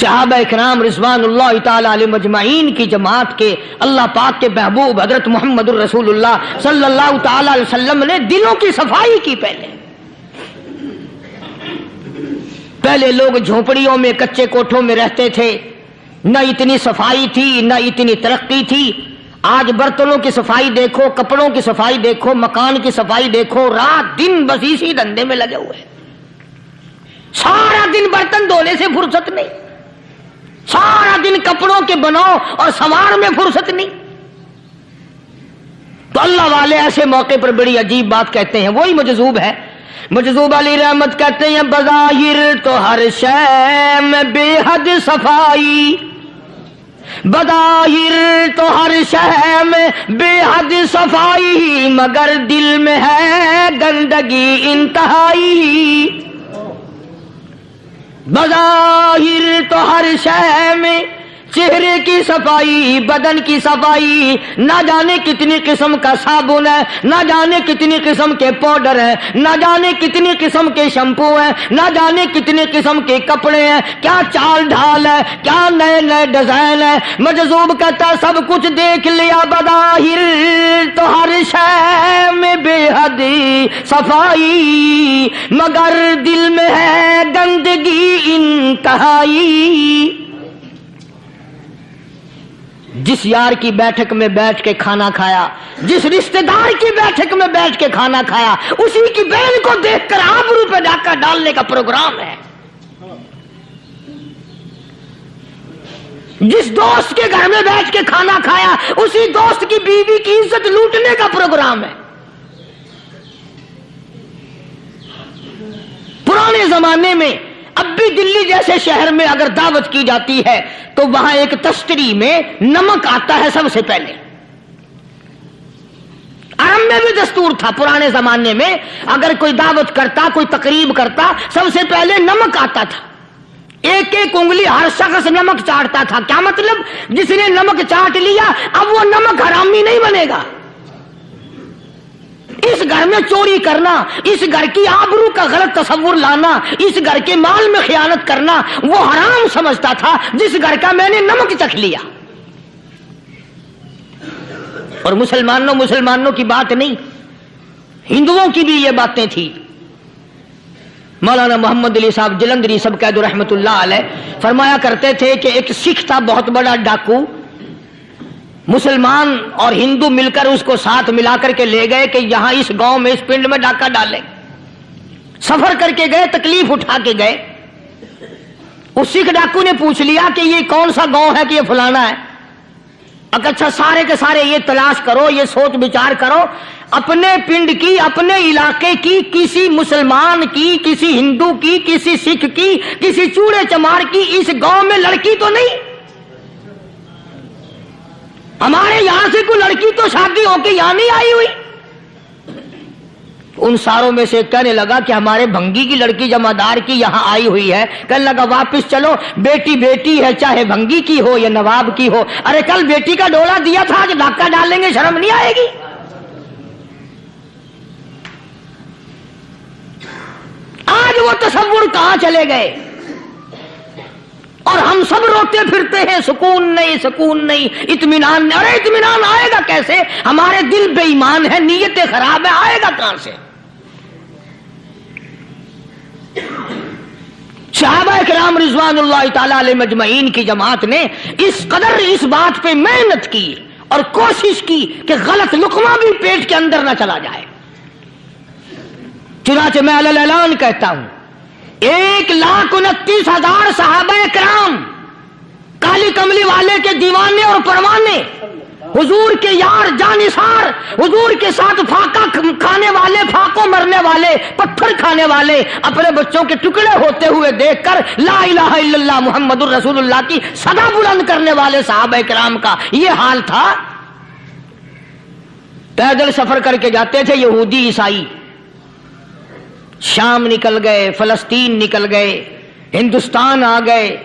صحابہ اکرام رضوانullah تعالی علیہم اجمعین کی جماعت کے اللہ پاک کے محبوب حضرت محمد الرسول اللہ صلی اللہ تعالی علیہ وسلم نے دلوں کی صفائی کی. پہلے لوگ جھونپڑیوں میں کچے کوٹھوں میں رہتے تھے, نہ اتنی صفائی تھی نہ اتنی ترقی تھی. آج برتنوں کی صفائی دیکھو, کپڑوں کی صفائی دیکھو, مکان کی صفائی دیکھو, رات دن بس اسی دھندے میں لگے ہوئے. سارا دن برتن دھونے سے فرصت نہیں, سارا دن کپڑوں کے بناؤ اور سنوار میں فرصت نہیں. تو اللہ والے ایسے موقع پر بڑی عجیب بات کہتے ہیں. وہی مجذوب ہے, مجذوب علی رحمت کہتے ہیں بظاہر تو ہر شے میں بے حد صفائی, بظاہر تو ہر شے میں بے حد صفائی, مگر دل میں ہے گندگی انتہائی. بظاہر تو ہر شے میں چہرے کی صفائی, بدن کی صفائی, نہ جانے کتنی قسم کا صابن ہے, نہ جانے کتنی قسم کے پاؤڈر ہیں, نہ جانے کتنی قسم کے شیمپو ہیں, نہ جانے کتنی قسم کے کپڑے ہیں, کیا چال ڈھال ہے, کیا نئے نئے ڈیزائن ہے. مجذوب کہتا سب کچھ دیکھ لیا, بظاہر تو ہر شے میں بے حد صفائی, مگر دل میں ہے گندگی انتہائی. جس یار کی بیٹھک میں بیٹھ کے کھانا کھایا, جس رشتہ دار کی بیٹھک میں بیٹھ کے کھانا کھایا, اسی کی بہن کو دیکھ کر آبرو پہ ڈاکہ ڈالنے کا پروگرام ہے. جس دوست کے گھر میں بیٹھ کے کھانا کھایا, اسی دوست کی بیوی کی عزت لوٹنے کا پروگرام ہے. پرانے زمانے میں اب بھی دلی جیسے شہر میں اگر دعوت کی جاتی ہے تو وہاں ایک تشتری میں نمک آتا ہے سب سے پہلے. عرب میں بھی دستور تھا پرانے زمانے میں, اگر کوئی دعوت کرتا, کوئی تقریب کرتا, سب سے پہلے نمک آتا تھا. ایک ایک انگلی ہر شخص نمک چاٹتا تھا. کیا مطلب؟ جس نے نمک چاٹ لیا اب وہ نمک حرامی نہیں بنے گا. اس گھر میں چوری کرنا, اس گھر کی آبرو کا غلط تصور لانا, اس گھر کے مال میں خیانت کرنا وہ حرام سمجھتا تھا جس گھر کا میں نے نمک چکھ لیا. اور مسلمانوں کی بات نہیں, ہندوؤں کی بھی یہ باتیں تھی. مولانا محمد علی صاحب جلندری سب قید رحمت اللہ علیہ فرمایا کرتے تھے کہ ایک سکھ تھا بہت بڑا ڈاکو, مسلمان اور ہندو مل کر اس کو ساتھ ملا کر کے لے گئے کہ یہاں اس گاؤں میں اس پنڈ میں ڈاکہ ڈالیں. سفر کر کے گئے, تکلیف اٹھا کے گئے. اس سکھ ڈاکو نے پوچھ لیا کہ یہ کون سا گاؤں ہے کہ یہ فلانا ہے. اچھا سارے کے سارے یہ تلاش کرو, یہ سوچ بچار کرو, اپنے پنڈ کی, اپنے علاقے کی, کسی مسلمان کی, کسی ہندو کی, کسی سکھ کی, کسی چوڑے چمار کی اس گاؤں میں لڑکی تو نہیں؟ ہمارے یہاں سے کوئی لڑکی تو شادی ہو کے یہاں نہیں آئی ہوئی. ان ساروں میں سے کہنے لگا کہ ہمارے بھنگی کی لڑکی جمعدار کی یہاں آئی ہوئی ہے. کہنے لگا واپس چلو, بیٹی بیٹی ہے چاہے بھنگی کی ہو یا نواب کی ہو. ارے کل بیٹی کا ڈولا دیا تھا, آج ڈاکہ ڈالیں گے, شرم نہیں آئے گی؟ آج وہ تصور کہاں چلے گئے اور ہم سب روتے پھرتے ہیں, سکون نہیں, سکون نہیں, اطمینان نہیں. ارے اطمینان آئے گا کیسے؟ ہمارے دل بے ایمان ہے, نیتیں خراب ہے, آئے گا کہاں سے؟ صحابہ کرام رضوان اللہ تعالی علیہم اجمعین کی جماعت نے اس قدر اس بات پہ محنت کی اور کوشش کی کہ غلط لقمہ بھی پیٹ کے اندر نہ چلا جائے. چنانچہ میں علی الاعلان کہتا ہوں 1,29,000 صحابہ کرام, کالی کملی والے کے دیوانے اور پروانے, حضور کے یار جانثار, حضور کے ساتھ فاقہ کھانے والے, فاقوں مرنے والے, پتھر کھانے والے, اپنے بچوں کے ٹکڑے ہوتے ہوئے دیکھ کر لا الہ الا اللہ محمد الرسول اللہ کی صدا بلند کرنے والے صحابہ کرام کا یہ حال تھا. پیدل سفر کر کے جاتے تھے یہودی عیسائی, شام نکل گئے, فلسطین نکل گئے, ہندوستان آ گئے,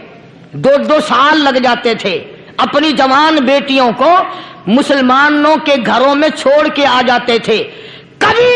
2 سال لگ جاتے تھے. اپنی جوان بیٹیوں کو مسلمانوں کے گھروں میں چھوڑ کے آ جاتے تھے. کبھی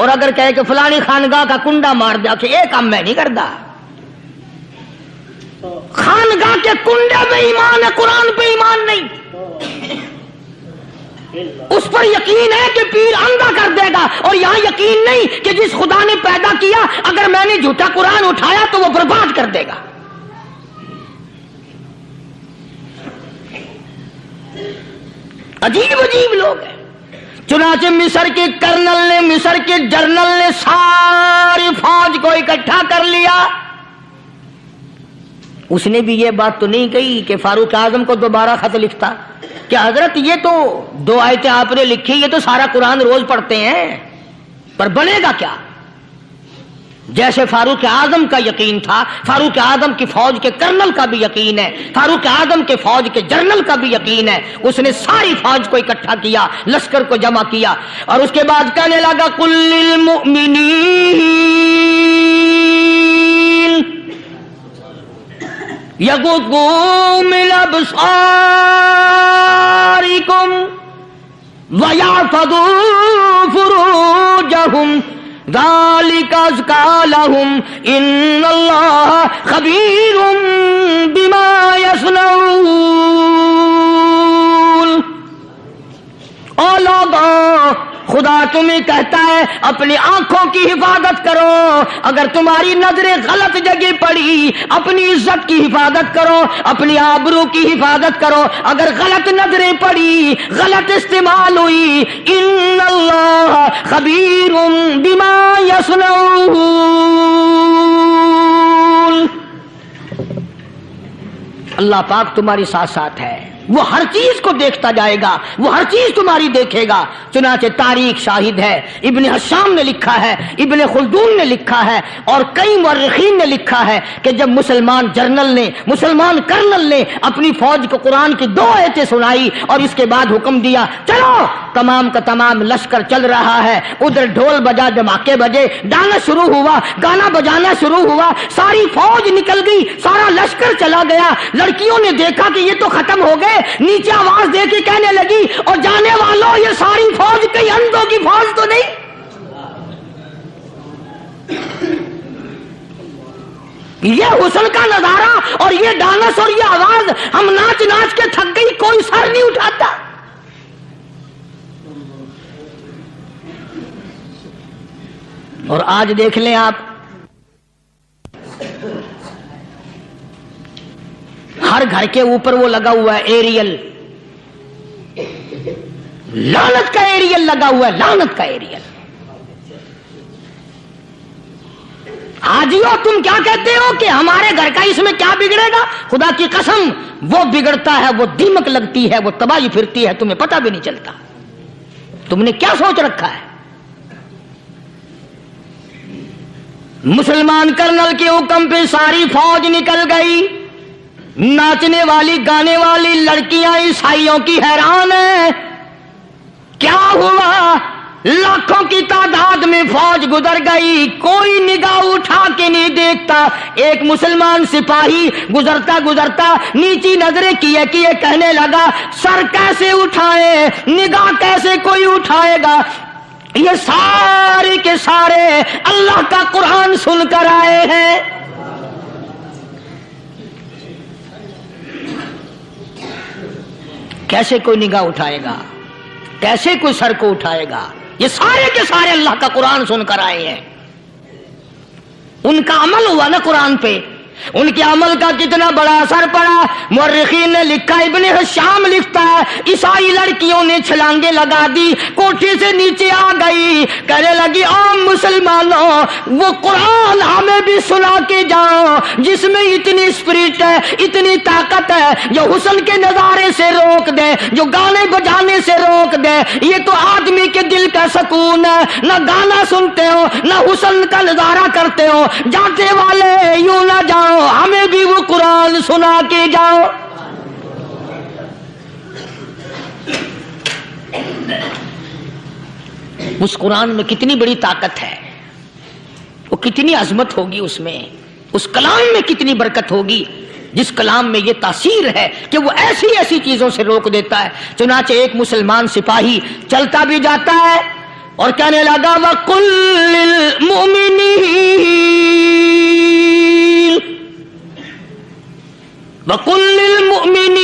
اور اگر کہے کہ فلانی خانگاہ کا کنڈا مار دیا کہ یہ کام میں نہیں کرتا. خانگاہ کے کنڈے پہ ایمان ہے، قرآن پہ ایمان نہیں. اس پر یقین ہے کہ پیر اندھا کر دے گا، اور یہاں یقین نہیں کہ جس خدا نے پیدا کیا اگر میں نے جھوٹا قرآن اٹھایا تو وہ برباد کر دے گا. عجیب عجیب لوگ ہیں. چنانچہ مصر کے کرنل نے، مصر کے جنرل نے ساری فوج کو اکٹھا کر لیا. اس نے بھی یہ بات تو نہیں کہی کہ فاروق اعظم کو دوبارہ خط لکھتا کہ حضرت یہ تو 2 آیتیں آپ نے لکھی، یہ تو سارا قرآن روز پڑھتے ہیں، پر بنے گا کیا؟ جیسے فاروق اعظم کا یقین تھا، فاروق اعظم کی فوج کے کرنل کا بھی یقین ہے، فاروق اعظم کے فوج کے جنرل کا بھی یقین ہے. اس نے ساری فوج کو اکٹھا کیا، لشکر کو جمع کیا، اور اس کے بعد کہنے لگا قل للمؤمنین یغضوا من ابصارکم ویحفظوا فروجہم ذالک ازکی لہم ان اللہ خبیر بما یصنعون. او لوگوں، خدا تمہیں کہتا ہے اپنی آنکھوں کی حفاظت کرو. اگر تمہاری نظریں غلط جگہ پڑی، اپنی عزت کی حفاظت کرو، اپنی آبرو کی حفاظت کرو. اگر غلط نظریں پڑی، غلط استعمال ہوئی، ان اللہ خبیر بما یصنعون. اللہ پاک تمہاری ساتھ ساتھ ہے، وہ ہر چیز کو دیکھتا جائے گا، وہ ہر چیز تمہاری دیکھے گا. چنانچہ تاریخ شاہد ہے، ابن حشام نے لکھا ہے، ابن خلدون نے لکھا ہے، اور کئی مورخین نے لکھا ہے کہ جب مسلمان جنرل نے، مسلمان کرنل نے اپنی فوج کو قرآن کی 2 آیتیں سنائی اور اس کے بعد حکم دیا چلو، تمام کا تمام لشکر چل رہا ہے. ادھر ڈھول بجا، دھماکے بجے، گانا شروع ہوا، گانا بجانا شروع ہوا، ساری فوج نکل گئی، سارا لشکر چلا گیا. لڑکیوں نے دیکھا کہ یہ تو ختم ہو گئے، نیچے آواز دے کے کہنے لگی اور جانے والوں یہ ساری فوج کئی اندھوں کی فوج تو نہیں؟ یہ حسن کا نظارہ اور یہ ڈانس اور یہ آواز، ہم ناچ ناچ کے تھک گئی، کوئی سر نہیں اٹھاتا. اور آج دیکھ لیں آپ، ہر گھر کے اوپر وہ لگا ہوا ہے ایریل، لعنت کا ایریل لگا ہوا ہے، لعنت کا ایریل. حاجیو تم کیا کہتے ہو کہ ہمارے گھر کا اس میں کیا بگڑے گا؟ خدا کی قسم وہ بگڑتا ہے، وہ دیمک لگتی ہے، وہ تباہی پھرتی ہے، تمہیں پتہ بھی نہیں چلتا. تم نے کیا سوچ رکھا ہے؟ مسلمان کرنل کے حکم پہ ساری فوج نکل گئی. ناچنے والی گانے والی لڑکیاں عیسائیوں کی حیران ہیں. کیا ہوا؟ لاکھوں کی تعداد میں فوج گزر گئی، کوئی نگاہ اٹھا کے نہیں دیکھتا. ایک مسلمان سپاہی گزرتا گزرتا نیچی نظریں کیے کیے کہنے لگا سر کیسے اٹھائے، نگاہ کیسے کوئی اٹھائے گا؟ یہ سارے کے سارے اللہ کا قرآن سن کر آئے ہیں. کیسے کوئی نگاہ اٹھائے گا؟ کیسے کوئی سر کو اٹھائے گا؟ یہ سارے کے سارے اللہ کا قرآن سن کر آئے ہیں. ان کا عمل ہوا نا قرآن پہ، ان کے عمل کا کتنا بڑا اثر پڑا. مورخین نے لکھا، ابن حشام لکھتا ہے عیسائی لڑکیوں نے چھلانگے لگا دی، کوٹھی سے نیچے آ گئی، کہنے لگی او مسلمانوں وہ قرآن ہمیں بھی سنا کے جاؤ جس میں اتنی اسپرٹ ہے، اتنی طاقت ہے، جو حسن کے نظارے سے روک دے، جو گانے بجانے سے روک دے. یہ تو آدمی کے دل کا سکون ہے. نہ گانا سنتے ہو، نہ حسن کا نظارہ کرتے ہو. جاتے والے یوں نہ جاؤ، ہمیں بھی وہ قرآن سنا کے جاؤ. اس قرآن میں کتنی بڑی طاقت ہے، وہ کتنی عظمت ہوگی، اس میں اس کلام میں کتنی برکت ہوگی، جس کلام میں یہ تاثیر ہے کہ وہ ایسی ایسی چیزوں سے روک دیتا ہے. چنانچہ ایک مسلمان سپاہی چلتا بھی جاتا ہے اور کہنے لگا وَقُلْ لِلْمُؤْمِنِينَ وَقُلْ لِلْمُؤْمِنِينَ،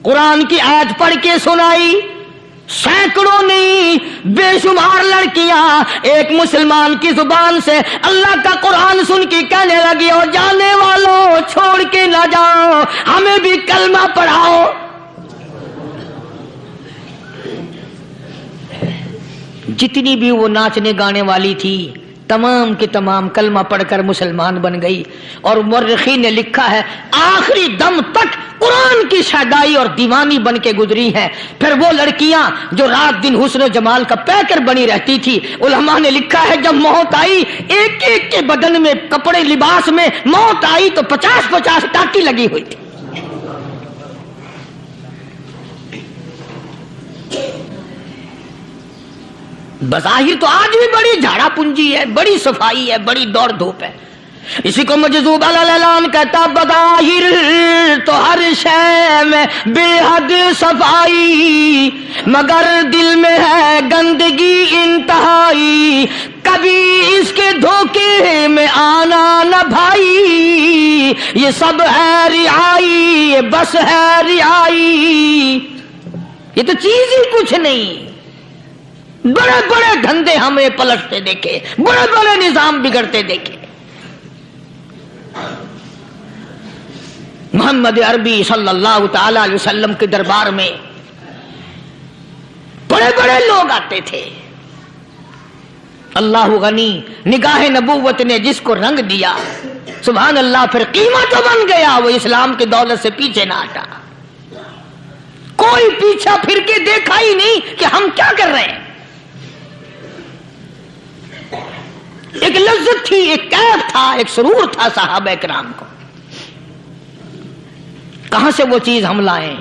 قرآن کی آیت پڑھ کے سنائی. سینکڑوں نہیں بے شمار لڑکیاں ایک مسلمان کی زبان سے اللہ کا قرآن سن کے کہنے لگی اور جانے والوں چھوڑ کے نہ جاؤ، ہمیں بھی کلمہ پڑھاؤ. جتنی بھی وہ ناچنے گانے والی تھی تمام کی تمام کلمہ پڑھ کر مسلمان بن گئی. اور مورخین نے لکھا ہے آخری دم تک قرآن کی شیدائی اور دیوانی بن کے گزری ہیں. پھر وہ لڑکیاں جو رات دن حسن و جمال کا پیکر بنی رہتی تھی، علماء نے لکھا ہے جب موت آئی ایک ایک کے بدن میں کپڑے لباس میں موت آئی تو 50-50 ٹاکی لگی ہوئی تھی. بظاہر تو آج بھی بڑی جھاڑا پنجی ہے، بڑی صفائی ہے، بڑی دوڑ دھوپ ہے. اسی کو مجذوب الاعلان کہتا بظاہر تو ہر شے میں بے حد صفائی، مگر دل میں ہے گندگی انتہائی، کبھی اس کے دھوکے میں آنا نہ بھائی، یہ سب ہے رعائی، یہ بس ہے رعائی. یہ تو چیز ہی کچھ نہیں. بڑے بڑے دھندے ہمیں پلٹتے دیکھے، بڑے بڑے نظام بگڑتے دیکھے. محمد عربی صلی اللہ تعالی علیہ وسلم کے دربار میں بڑے بڑے لوگ آتے تھے. اللہ غنی، نگاہ نبوت نے جس کو رنگ دیا سبحان اللہ، پھر قیمت تو بن گیا، وہ اسلام کی دولت سے پیچھے نہ ہٹا. کوئی پیچھا پھر کے دیکھا ہی نہیں کہ ہم کیا کر رہے ہیں. ایک لذت تھی، ایک کیف تھا، ایک سرور تھا صحابہ کرام کو. کہاں سے وہ چیز ہم لائیں؟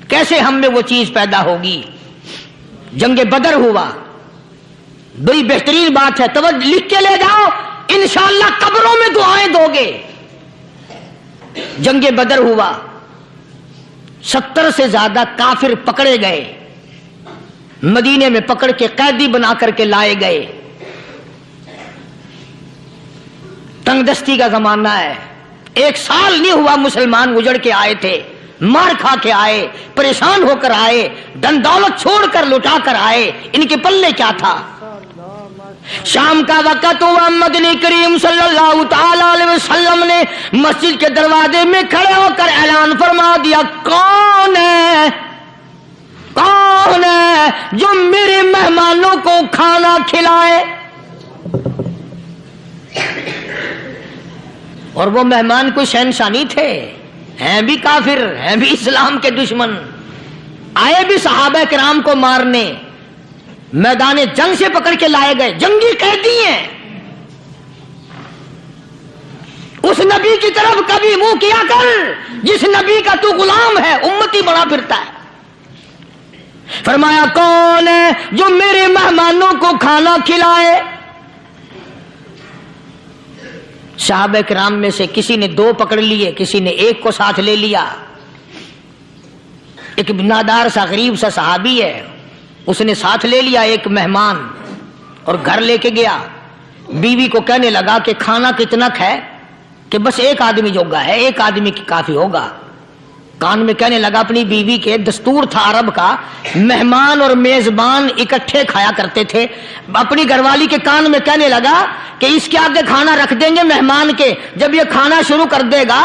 کیسے ہم میں وہ چیز پیدا ہوگی؟ جنگ بدر ہوا، بڑی بہترین بات ہے، توجہ لکھ کے لے جاؤ، انشاءاللہ قبروں میں دعائیں دو گے. جنگ بدر ہوا، 70 سے زیادہ کافر پکڑے گئے، مدینے میں پکڑ کے قیدی بنا کر کے لائے گئے. تنگ دستی کا زمانہ ہے، 1 سال نہیں ہوا مسلمان اجڑ کے آئے تھے، مار کھا کے آئے، پریشان ہو کر آئے، دن دولت چھوڑ کر لٹا کر آئے. ان کے پلے کیا تھا؟ شام کا وقت ہوا، مدنی کریم صلی اللہ تعالی علیہ وسلم نے مسجد کے دروازے میں کھڑے ہو کر اعلان فرما دیا کون ہے جو میرے مہمانوں کو کھانا کھلائے. اور وہ مہمان کوئی شہنشاہ نہیں تھے، ہیں بھی کافر، ہیں بھی اسلام کے دشمن، آئے بھی صحابہ کرام کو مارنے، میدان جنگ سے پکڑ کے لائے گئے، جنگی قیدی ہیں. اس نبی کی طرف کبھی منہ کیا کر جس نبی کا تو غلام ہے، امتی بنا پھرتا ہے. فرمایا کون ہے جو میرے مہمانوں کو کھانا کھلائے. صحابہ کرام میں سے کسی نے 2 پکڑ لیے، کسی نے 1 کو ساتھ لے لیا. ایک بنادار سا غریب سا صحابی ہے، اس نے ساتھ لے لیا ایک مہمان اور گھر لے کے گیا. بیوی کو کہنے لگا کہ کھانا کتنا ہے، کہ بس 1 آدمی جوگا ہے، 1 آدمی کی کافی ہوگا. کان میں کہنے لگا اپنی بیوی کے، دستور تھا عرب کا، مہمان اور میزبان اکٹھے کھایا کرتے تھے. اپنی گھر والی کے کان میں کہنے لگا کہ اس کے آگے کھانا رکھ دیں گے مہمان کے، جب یہ کھانا شروع کر دے گا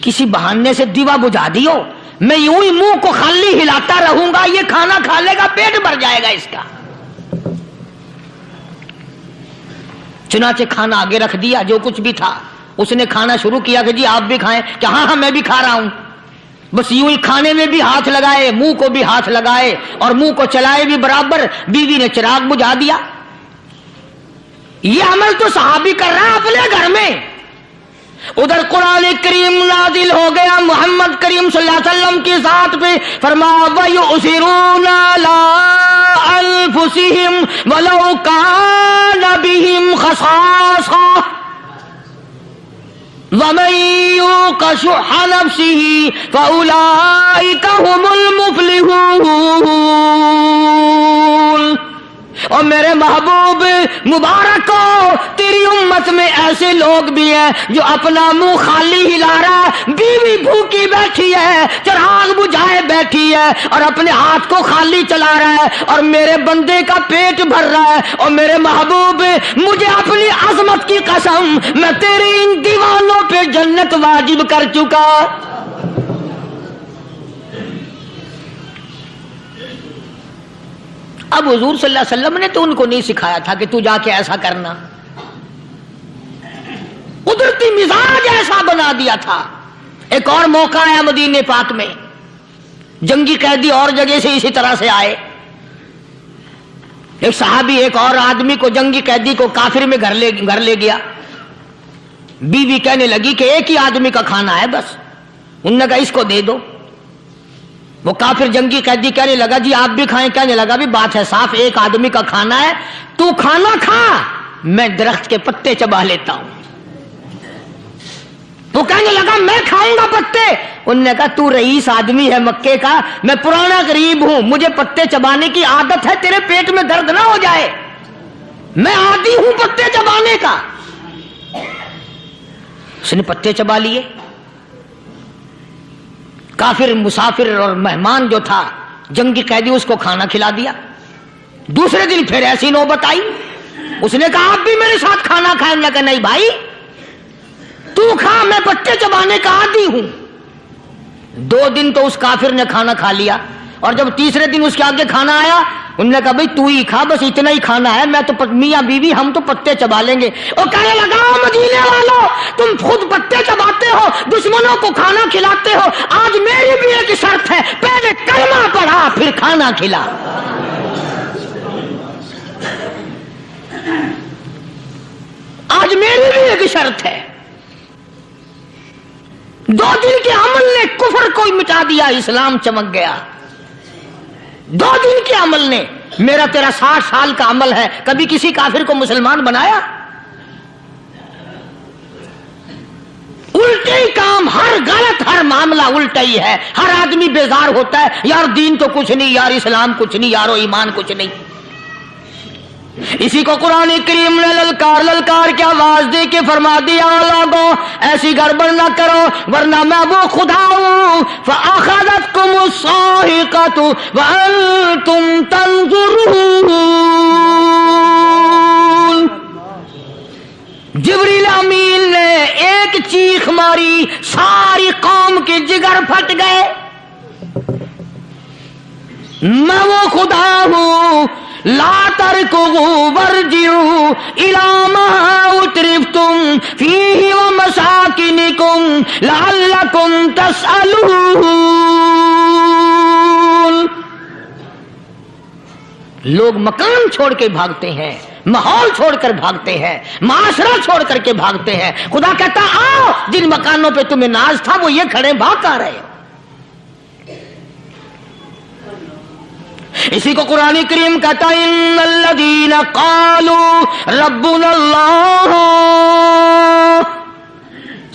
کسی بہانے سے دیوا بجھا دیو، میں یوں ہی منہ کو خالی ہلاتا رہوں گا، یہ کھانا کھا لے گا، پیٹ بھر جائے گا اس کا. چنانچہ کھانا آگے رکھ دیا، جو کچھ بھی تھا. اس نے کھانا شروع کیا کہ جی آپ بھی کھائیں، کہ ہاں میں بھی کھا رہا ہوں. بس یوں ہی کھانے میں بھی ہاتھ لگائے، منہ کو بھی ہاتھ لگائے اور منہ کو چلائے بھی برابر. بیوی نے چراغ بجھا دیا. یہ عمل تو صحابی کر رہا ہے اپنے گھر میں. ادھر قرآن کریم نازل ہو گیا محمد کریم صلی اللہ علیہ وسلم کی ذات پہ، فرمایا وَيُؤْثِرُونَ عَلَىٰ أَنفُسِهِمْ وَلَوْ كَانَ بِهِمْ خَصَاصَةٌ. وَمَن يُوقَ شُحَّ نَفْسِهِ فَأُولَٰئِكَ هُمُ الْمُفْلِحُونَ۔ اور میرے محبوب مبارک ہو، تیری امت میں ایسے لوگ بھی ہیں جو اپنا منہ خالی ہلا رہا ہے، بیوی بھوکی بیٹھی ہے، چراغ بجھائے بیٹھی ہے اور اپنے ہاتھ کو خالی چلا رہا ہے اور میرے بندے کا پیٹ بھر رہا ہے۔ اور میرے محبوب مجھے اپنی عظمت کی قسم، میں تیرے ان دیوانوں پہ جنت واجب کر چکا۔ اب حضور صلی اللہ علیہ وسلم نے تو ان کو نہیں سکھایا تھا کہ تو جا کے ایسا کرنا، قدرتی مزاج ایسا بنا دیا تھا۔ ایک اور موقع آیا مدینے پاک میں، جنگی قیدی اور جگہ سے اسی طرح سے آئے، ایک صحابی ایک اور آدمی کو، جنگی قیدی کو کافر میں گھر لے گیا۔ بیوی کہنے لگی کہ ایک ہی آدمی کا کھانا ہے بس، انہوں نے کہا اس کو دے دو۔ وہ کافر جنگی قیدی کہنے لگا جی آپ بھی کھائیں، کہنے لگا بھی بات ہے صاف، ایک آدمی کا کھانا ہے، تو کھانا کھا، میں درخت کے پتے چبا لیتا ہوں۔ وہ کہنے لگا میں کھاؤں گا پتے، انہوں نے کہا تو رئیس آدمی ہے مکے کا، میں پرانا غریب ہوں، مجھے پتے چبانے کی عادت ہے، تیرے پیٹ میں درد نہ ہو جائے، میں عادی ہوں پتے چبانے کا۔ اس نے پتے چبا لیے۔ کافر مسافر اور مہمان جو تھا جنگی قیدی، اس کو کھانا کھلا دیا۔ دوسرے دن پھر ایسی نوبت آئی، اس نے کہا آپ بھی میرے ساتھ کھانا کھائیں گے؟ کہ نہیں بھائی تو کھا، میں پتے چبانے کا عادی ہوں۔ 2 دن تو اس کافر نے کھانا کھا لیا، اور جب تیسرے دن اس کے آگے کھانا آیا، انہوں نے کہا بھائی تو ہی کھا، بس اتنا ہی کھانا ہے، میں تو میاں بیوی ہم تو پتے چبا لیں گے۔ اور کہنے لگا مدینے والوں، تم خود پتے چباتے ہو، دشمنوں کو کھانا کھلاتے ہو، آج میری بھی ایک شرط ہے، پہلے کلمہ پڑھا پھر کھانا کھلا۔ آج میری بھی ایک شرط ہے۔ 2 دن کے عمل نے کفر کو مٹا دیا، اسلام چمک گیا۔ 2 دن کے عمل نے، میرا تیرا 60 سال کا عمل ہے، کبھی کسی کافر کو مسلمان بنایا؟ الٹے ہی کام، ہر غلط، ہر معاملہ الٹا ہی ہے۔ ہر آدمی بیزار ہوتا ہے، یار دین تو کچھ نہیں، یار اسلام کچھ نہیں، یارو ایمان کچھ نہیں۔ اسی کو قرآن کریم نے للکار کی آواز دے کے فرما دیا لوگوں ایسی گڑبڑ نہ کرو ورنہ میں وہ خدا ہوں فَأَخَذَتْكُمُ الصَّاعِقَةُ وَأَنْتُمْ تَنْظُرُونَ۔ جبریل امین نے ایک چیخ ماری، ساری قوم کے جگر پھٹ گئے۔ میں وہ خدا ہوں، لا تركضوا وارجعوا إلى ما أترفتم فيه ومساكنكم لعلكم تسألون۔ لوگ مکان چھوڑ کے بھاگتے ہیں، ماحول چھوڑ کر بھاگتے ہیں، معاشرہ چھوڑ کر کے بھاگتے ہیں۔ خدا کہتا آؤ، جن مکانوں پہ تمہیں ناز تھا وہ یہ کھڑے بھاگ آ رہے ہو۔ اسی کو قرآن کریم کہتا ہے ان الذین قالوا ربنا اللہ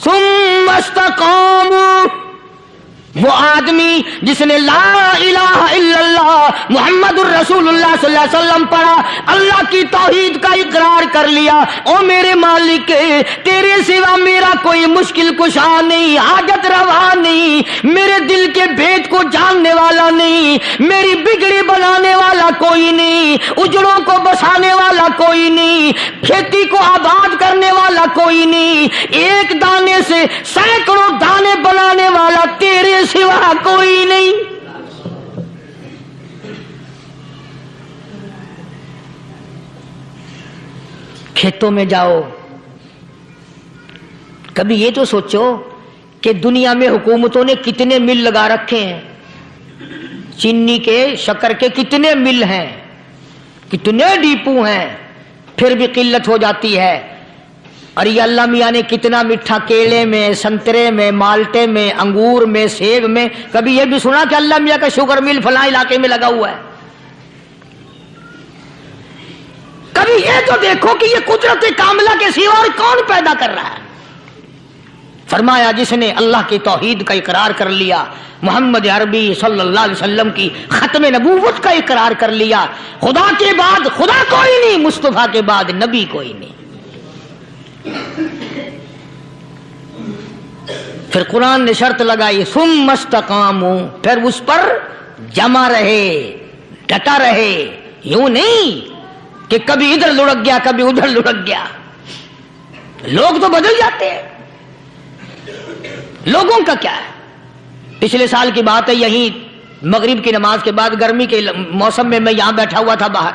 ثم استقاموا، وہ آدمی جس نے لا الہ الا اللہ محمد الرسول اللہ صلی اللہ علیہ وسلم پڑھا، اللہ کی توحید کا اقرار کر لیا، او میرے مالک تیرے سوا میرا کوئی مشکل کشا نہیں، حاجت روا نہیں، میرے دل کے بھید کو جاننے والا نہیں، میری بگڑی بنانے والا کوئی نہیں، اجڑوں کو بسانے والا کوئی نہیں، کھیتی کو آباد کرنے والا کوئی نہیں، ایک دانے سے سینکڑوں دانے بنانے والا تیرے سوا کوئی نہیں۔ کھیتوں میں جاؤ، کبھی یہ تو سوچو کہ دنیا میں حکومتوں نے کتنے مل لگا رکھے ہیں، چینی کے، شکر کے کتنے مل ہیں، کتنے ڈیپو ہیں، پھر بھی قلت ہو جاتی ہے۔ اور یہ اللہ میاں نے کتنا میٹھا کیلے میں، سنترے میں، مالٹے میں، انگور میں، سیب میں، کبھی یہ بھی سنا کہ اللہ میاں کا شوگر مل فلاں علاقے میں لگا ہوا ہے؟ کبھی یہ تو دیکھو کہ یہ قدرت کاملہ کے سوا اور کون پیدا کر رہا ہے؟ فرمایا جس نے اللہ کی توحید کا اقرار کر لیا، محمد عربی صلی اللہ علیہ وسلم کی ختم نبوت کا اقرار کر لیا، خدا کے بعد خدا کوئی نہیں، مصطفیٰ کے بعد نبی کوئی نہیں۔ پھر قرآن نے شرط لگائی ثم استقاموا، پھر اس پر جمع رہے، ڈٹا رہے، یوں نہیں کہ کبھی ادھر لڑک گیا کبھی ادھر لڑک گیا۔ لوگ تو بدل جاتے ہیں، لوگوں کا کیا ہے؟ پچھلے سال کی بات ہے، یہیں مغرب کی نماز کے بعد گرمی کے موسم میں یہاں بیٹھا ہوا تھا باہر،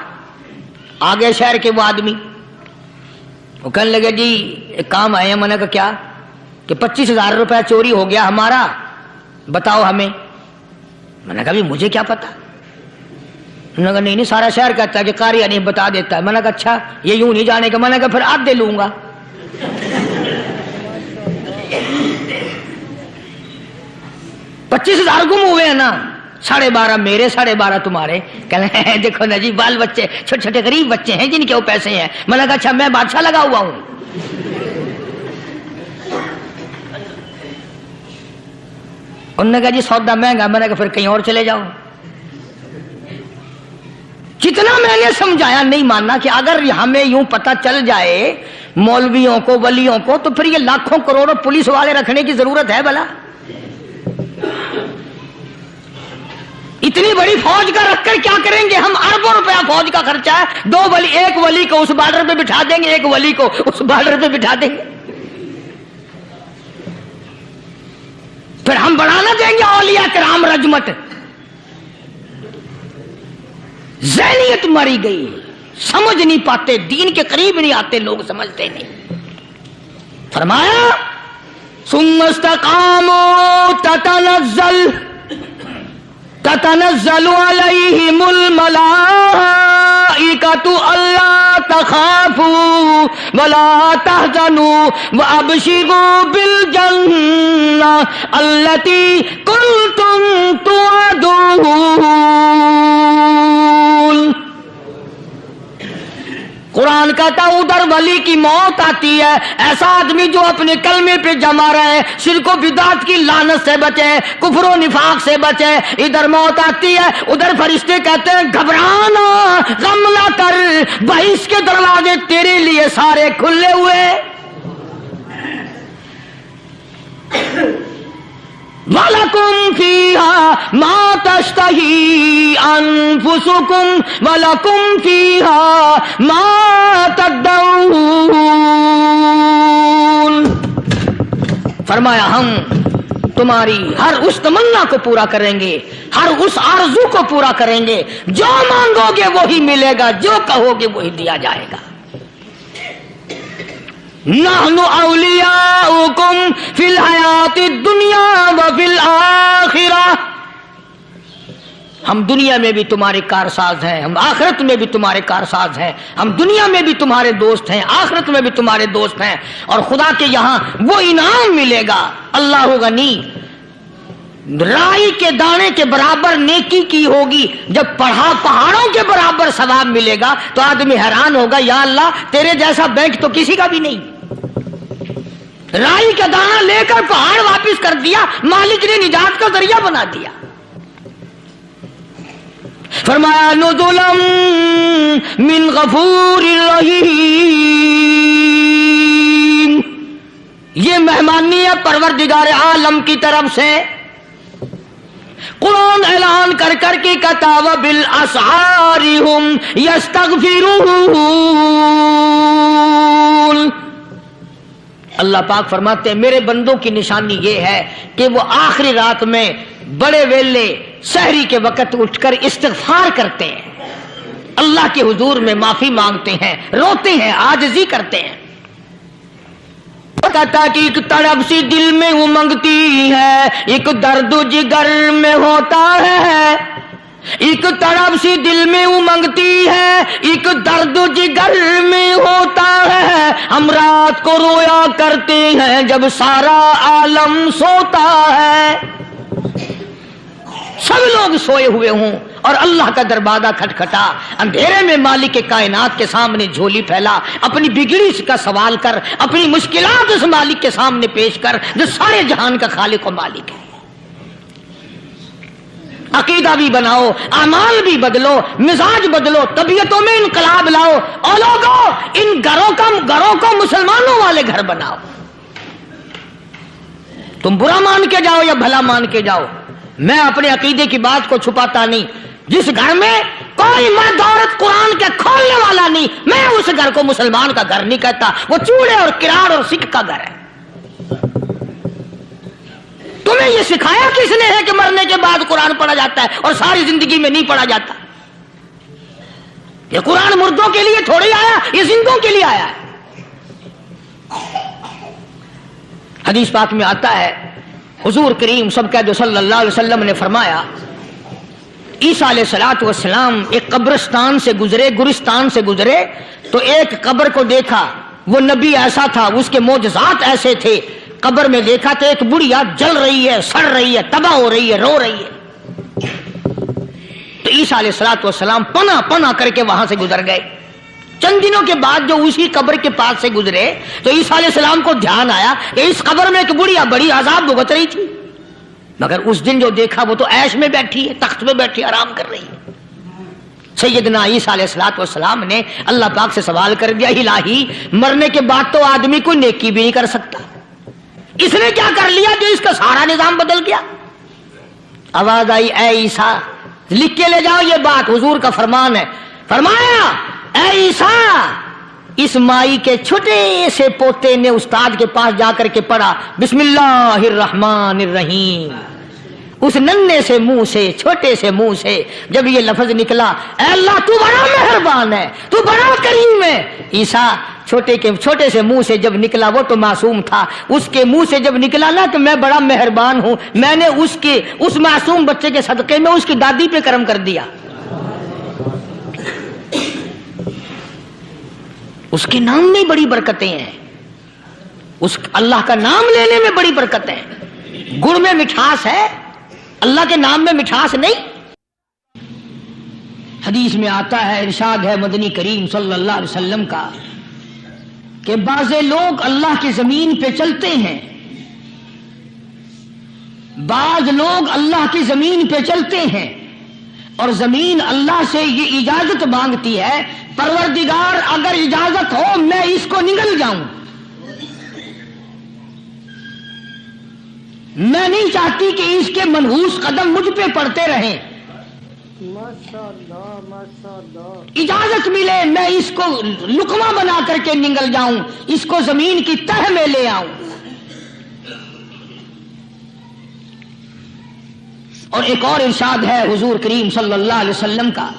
آگے شہر کے وہ آدمی، وہ کہنے لگے جی ایک کام آئے ہیں۔ میں نے کہا کیا؟ کہ 25,000 روپے چوری ہو گیا ہمارا، بتاؤ ہمیں۔ میں نے کہا بھی مجھے کیا پتا؟ انہوں نے کہا نہیں سارا شہر کہتا ہے کہ قاری نہیں بتا دیتا ہے۔ میں نے کہا اچھا یہ یوں نہیں جانے کا۔ میں نے کہا پھر آدھے لوں گا۔ 25,000 گم ہوئے ہیں نا، 12.5 میرے 12.5 تمہارے۔ کہنے ہیں دیکھو نا جی بال بچے چھوٹے چھوٹے غریب بچے ہیں جن کے وہ پیسے ہیں۔ میں نے کہا اچھا میں بادشاہ لگا ہوا ہوں۔ انہوں نے کہا جی سودا مہنگا۔ میں نے کہا پھر کہیں اور چلے جاؤ۔ جتنا میں نے سمجھایا نہیں ماننا کہ اگر ہمیں یوں پتہ چل جائے مولویوں کو ولیوں کو تو پھر یہ لاکھوں کروڑوں پولیس والے رکھنے کی ضرورت ہے بھلا؟ اتنی بڑی فوج کا رکھ کر کیا کریں گے ہم؟ اربوں روپیہ فوج کا خرچہ ہے، 2 ولی، ایک ولی کو اس بارڈر پہ بٹھا دیں گے، ایک ولی کو اس بارڈر پہ بٹھا دیں گے، پھر ہم بڑھانا دیں گے اولیاء کرام رجمت۔ ذہنیت ماری گئی، سمجھ نہیں پاتے، دین کے قریب نہیں آتے لوگ، سمجھتے نہیں۔ فرمایا ثم استقاموا تتنزل علیہم الملائکۃ الا تخافوا ولا تحزنوا وابشروا بالجنہ التی کنتم توعدون۔ قرآن کہتا ہے ادھر ولی کی موت آتی ہے، ایسا آدمی جو اپنے کلمے پہ جمع رہے، شرک و بدعت کی لعنت سے بچے، کفر و نفاق سے بچے۔ ادھر موت آتی ہے، ادھر فرشتے کہتے ہیں گھبرانا، غم نہ کر، بہشت کے دروازے تیرے لیے سارے کھلے ہوئے۔ وَلَكُمْ فِيهَا مَا تَشْتَهِي أَنفُسُكُمْ وَلَكُمْ فِيهَا مَا تَدَّعُونَ۔ فرمایا ہم تمہاری ہر اس تمنا کو پورا کریں گے، ہر اس آرزو کو پورا کریں گے، جو مانگو گے وہی ملے گا، جو کہو گے وہی دیا جائے گا۔ نحن اولیاؤکم فی الحیات الدنیا وفی الآخرہ، ہم دنیا میں بھی تمہارے کارساز ہیں، ہم آخرت میں بھی تمہارے کارساز ہیں، ہم دنیا میں بھی تمہارے دوست ہیں، آخرت میں بھی تمہارے دوست ہیں، اور خدا کے یہاں وہ انعام ملے گا۔ اللہ غنی، رائی کے دانے کے برابر نیکی کی ہوگی، جب پہاڑوں کے برابر ثواب ملے گا تو آدمی حیران ہوگا، یا اللہ تیرے جیسا بینک تو کسی کا بھی نہیں۔ رائی کا دانہ لے کر پہاڑ واپس کر دیا، مالک نے نجات کا ذریعہ بنا دیا۔ فرمایا نزلا من غفور رحیم، یہ مہمانی ہے پروردگار عالم کی طرف سے۔ قرآن اعلان کر کر کے کہتا وبالاسحار ہم یستغفرون۔ اللہ پاک فرماتے ہیں میرے بندوں کی نشانی یہ ہے کہ وہ آخری رات میں بڑے ویلے سحری کے وقت اٹھ کر استغفار کرتے ہیں، اللہ کے حضور میں معافی مانگتے ہیں، روتے ہیں، عاجزی کرتے ہیں۔ کہتا کہ ایک تڑپ سی دل میں امنگتی ہے، ایک درد جگر میں ہوتا ہے، ایک تڑپ سی دل میں امنگتی ہے، ایک درد جگر میں ہوتا ہے، ہم رات کو رویا کرتے ہیں جب سارا عالم سوتا ہے۔ سب لوگ سوئے ہوئے ہوں، اور اللہ کا دروازہ کھٹکھٹا، اندھیرے میں مالک کائنات کے سامنے جھولی پھیلا، اپنی بگڑی کا سوال کر، اپنی مشکلات اس مالک کے سامنے پیش کر جو سارے جہان کا خالق و مالک ہے۔ عقیدہ بھی بناؤ، اعمال بھی بدلو، مزاج بدلو، طبیعتوں میں انقلاب لاؤ، اور لوگوں ان گھروں کو مسلمانوں والے گھر بناؤ۔ تم برا مان کے جاؤ یا بھلا مان کے جاؤ، میں اپنے عقیدے کی بات کو چھپاتا نہیں۔ جس گھر میں کوئی مرد عورت قرآن کے کھولنے والا نہیں، میں اس گھر کو مسلمان کا گھر نہیں کہتا، وہ چوڑے اور کراڑ اور سکھ کا گھر ہے۔ تمہیں یہ سکھایا کس نے ہے کہ مرنے کے بعد قرآن پڑھا جاتا ہے اور ساری زندگی میں نہیں پڑھا جاتا؟ یہ قرآن مردوں کے لیے تھوڑی آیا، یہ زندوں کے لیے آیا ہے۔ حدیث پاک میں آتا ہے، حضور کریم سب کہہ دو صلی اللہ علیہ وسلم نے فرمایا، عیسیٰ علیہ الصلوۃ والسلام ایک قبرستان سے گزرے، گورستان سے گزرے تو ایک قبر کو دیکھا، وہ نبی ایسا تھا، اس کے معجزات ایسے تھے۔ قبر میں دیکھا تو ایک بڑھیا جل رہی ہے، سڑ رہی ہے، تباہ ہو رہی ہے، رو رہی ہے۔ تو عیسیٰ علیہ الصلوۃ والسلام پناہ پناہ کر کے وہاں سے گزر گئے۔ چند دنوں کے بعد جو اسی قبر کے پاس سے گزرے تو عیسیٰ علیہ السلام کو دھیان آیا کہ اس قبر میں ایک بڑھیا بڑی عذاب بھگت رہی تھی، مگر اس دن جو دیکھا وہ تو عیش میں بیٹھی ہے، تخت میں بیٹھی آرام کر رہی ہے۔ سیدنا عیسیٰ علیہ الصلوۃ والسلام نے اللہ پاک سے سوال کر دیا، الہی مرنے کے بعد تو آدمی کوئی نیکی بھی نہیں کر سکتا، اس نے کیا کر لیا جو اس کا سارا نظام بدل گیا؟ آواز آئی، اے عیسیٰ لکھ کے لے جاؤ یہ بات، حضور کا فرمان ہے۔ فرمایا، اے عیسیٰ، اس مائی کے چھوٹے سے پوتے نے استاد کے پاس جا کر کے پڑھا بسم اللہ الرحمن الرحیم، اس ننھے سے منہ سے، چھوٹے سے منہ سے جب یہ لفظ نکلا، اے اللہ تو بڑا مہربان ہے، تو بڑا کریم ہے۔ عیسیٰ چھوٹے سے منہ سے جب نکلا، وہ تو معصوم تھا، اس کے منہ سے جب نکلا نا کہ میں بڑا مہربان ہوں، میں نے اس معصوم بچے کے صدقے میں اس کی دادی پہ کرم کر دیا۔ اس کے نام میں بڑی برکتیں ہیں، اس اللہ کا نام لینے میں بڑی برکتیں ہیں۔ گڑ میں مٹھاس ہے، اللہ کے نام میں مٹھاس نہیں۔ حدیث میں آتا ہے، ارشاد ہے مدنی کریم صلی اللہ علیہ وسلم کا کہ بعض لوگ اللہ کی زمین پہ چلتے ہیں، بعض لوگ اللہ کی زمین پہ چلتے ہیں اور زمین اللہ سے یہ اجازت مانگتی ہے، پروردگار اگر اجازت ہو میں اس کو نگل جاؤں، میں نہیں چاہتی کہ اس کے منحوس قدم مجھ پہ پڑتے رہیں، اجازت ملے میں اس کو لقمہ بنا کر کے نگل جاؤں، اس کو زمین کی تہ میں لے آؤں۔ اور ایک اور ارشاد ہے حضور کریم صلی اللہ علیہ وسلم کا،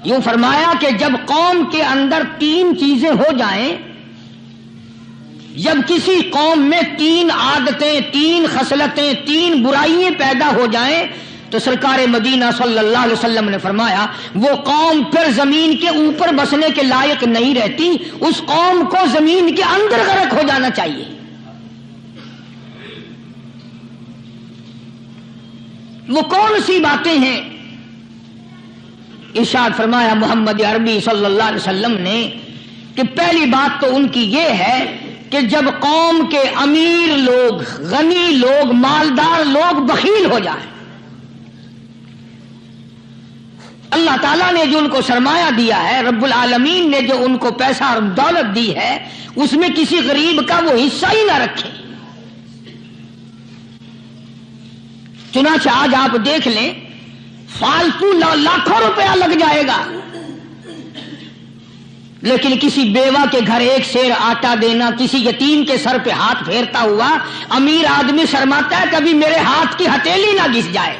یوں فرمایا کہ جب قوم کے اندر تین چیزیں ہو جائیں، جب کسی قوم میں تین عادتیں، تین خصلتیں، تین برائیاں پیدا ہو جائیں تو سرکار مدینہ صلی اللہ علیہ وسلم نے فرمایا وہ قوم پھر زمین کے اوپر بسنے کے لائق نہیں رہتی، اس قوم کو زمین کے اندر غرق ہو جانا چاہیے۔ وہ کون سی باتیں ہیں؟ ارشاد فرمایا محمد عربی صلی اللہ علیہ وسلم نے کہ پہلی بات تو ان کی یہ ہے کہ جب قوم کے امیر لوگ، غنی لوگ، مالدار لوگ بخیل ہو جائیں، اللہ تعالیٰ نے جو ان کو سرمایہ دیا ہے، رب العالمین نے جو ان کو پیسہ اور دولت دی ہے، اس میں کسی غریب کا وہ حصہ ہی نہ رکھیں۔ چنانچہ آج آپ دیکھ لیں، فالتو لاکھوں روپیہ لگ جائے گا، لیکن کسی بیوہ کے گھر ایک سیر آٹا دینا، کسی یتیم کے سر پہ ہاتھ پھیرتا ہوا امیر آدمی شرماتا ہے کبھی میرے ہاتھ کی ہتھیلی نہ گھس جائے۔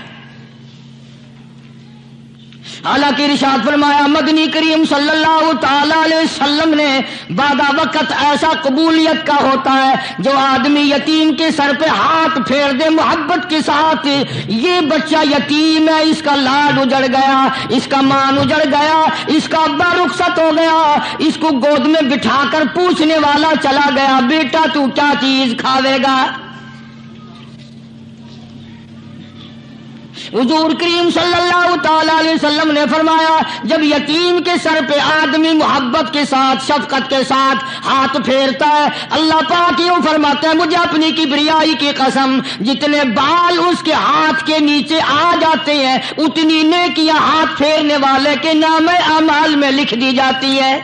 حالانکہ ارشاد فرمایا مدنی کریم صلی اللہ تعالی علیہ وسلم نے بعد وقت ایسا قبولیت کا ہوتا ہے جو آدمی یتیم کے سر پہ ہاتھ پھیر دے محبت کے ساتھ، یہ بچہ یتیم ہے، اس کا لاڈ اجڑ گیا، اس کا مان اجڑ گیا، اس کا ابا رخصت ہو گیا، اس کو گود میں بٹھا کر پوچھنے والا چلا گیا، بیٹا تو کیا چیز کھاوے گا؟ حضور کریم صلی اللہ تعالی علیہ وسلم نے فرمایا جب یتیم کے سر پہ آدمی محبت کے ساتھ شفقت کے ساتھ ہاتھ پھیرتا ہے اللہ پاک یوں فرماتا ہے مجھے اپنی کبریائی کی قسم جتنے بال اس کے ہاتھ کے نیچے آ جاتے ہیں اتنی نیکیاں ہاتھ پھیرنے والے کے نام اعمال میں لکھ دی جاتی ہے.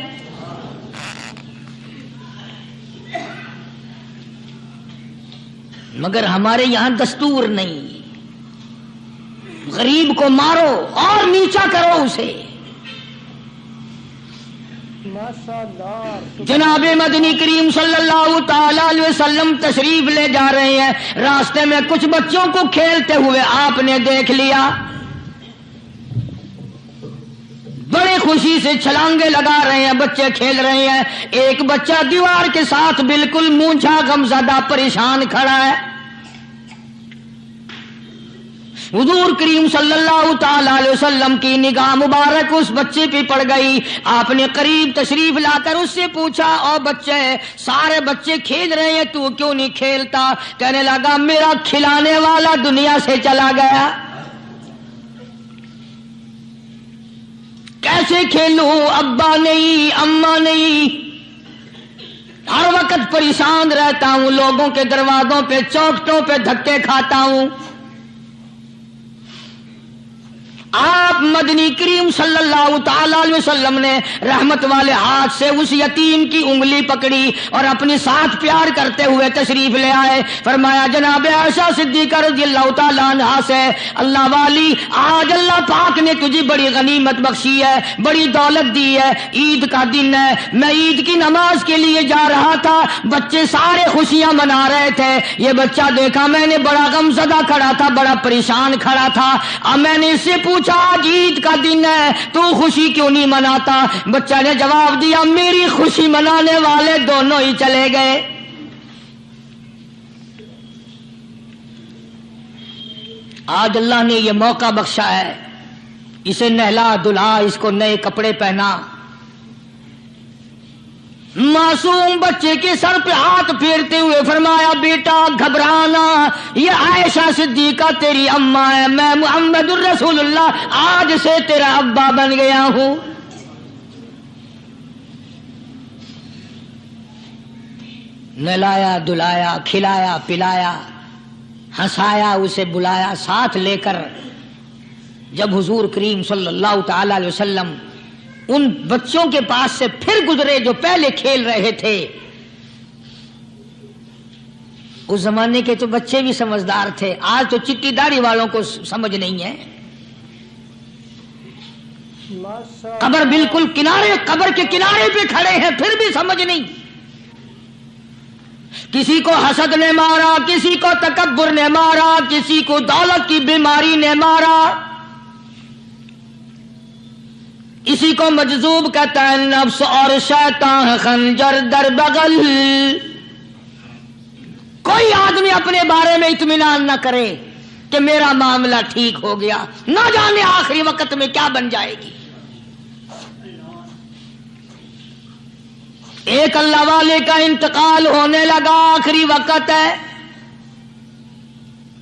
مگر ہمارے یہاں دستور نہیں. غریب کو مارو اور نیچا کرو اسے. جناب مدنی کریم صلی اللہ تعالی علیہ وسلم تشریف لے جا رہے ہیں. راستے میں کچھ بچوں کو کھیلتے ہوئے آپ نے دیکھ لیا. بڑے خوشی سے چھلانگے لگا رہے ہیں, بچے کھیل رہے ہیں. ایک بچہ دیوار کے ساتھ بالکل مونجھا غمزدہ پریشان کھڑا ہے. حضور کریم صلی اللہ تعالی علیہ وسلم کی نگاہ مبارک اس بچے پہ پڑ گئی. آپ نے قریب تشریف لا کر اس سے پوچھا او بچے سارے بچے کھیل رہے ہیں تو کیوں نہیں کھیلتا؟ کہنے لگا میرا کھلانے والا دنیا سے چلا گیا. کیسے کھیلوں؟ ابا نہیں اماں نہیں, ہر وقت پریشان رہتا ہوں, لوگوں کے دروازوں پہ چوکھٹوں پہ دھکے کھاتا ہوں. آپ مدنی کریم صلی اللہ تعالی علیہ وسلم نے رحمت والے ہاتھ سے اس یتیم کی انگلی پکڑی اور اپنے ساتھ پیار کرتے ہوئے تشریف لے آئے. فرمایا جناب عائشہ صدیقہ رضی اللہ تعالی عنہا سے اللہ والی آج اللہ پاک نے تجھے بڑی غنیمت بخشی ہے, بڑی دولت دی ہے. عید کا دن ہے, میں عید کی نماز کے لیے جا رہا تھا, بچے سارے خوشیاں منا رہے تھے. یہ بچہ دیکھا میں نے بڑا غمزدہ کھڑا تھا, بڑا پریشان کھڑا تھا. اب میں نے اس سے پوچھا آج عید کا دن ہے تو خوشی کیوں نہیں مناتا؟ بچہ نے جواب دیا میری خوشی منانے والے دونوں ہی چلے گئے. آج اللہ نے یہ موقع بخشا ہے, اسے نہلا دھلا, اس کو نئے کپڑے پہنا. معصوم بچے کے سر پہ ہاتھ پھیرتے ہوئے فرمایا بیٹا گھبرانا, یہ عائشہ صدیقہ تیری اماں ہے, میں محمد الرسول اللہ آج سے تیرا ابا بن گیا ہوں. نہلایا دھلایا, کھلایا پلایا, ہنسایا, اسے بلایا ساتھ لے کر. جب حضور کریم صلی اللہ تعالی علیہ وسلم ان بچوں کے پاس سے پھر گزرے جو پہلے کھیل رہے تھے, اس زمانے کے تو بچے بھی سمجھدار تھے, آج تو چٹی داڑھی والوں کو سمجھ نہیں ہے. قبر بالکل کنارے, قبر کے کنارے پہ کھڑے ہیں پھر بھی سمجھ نہیں. کسی کو حسد نے مارا, کسی کو تکبر نے مارا, کسی کو دولت کی بیماری نے مارا, اسی کو مجذوب کہتا ہے. نفس اور شیطان خنجر در بغل. کوئی آدمی اپنے بارے میں اطمینان نہ کرے کہ میرا معاملہ ٹھیک ہو گیا, نہ جانے آخری وقت میں کیا بن جائے گی. ایک اللہ والے کا انتقال ہونے لگا, آخری وقت ہے.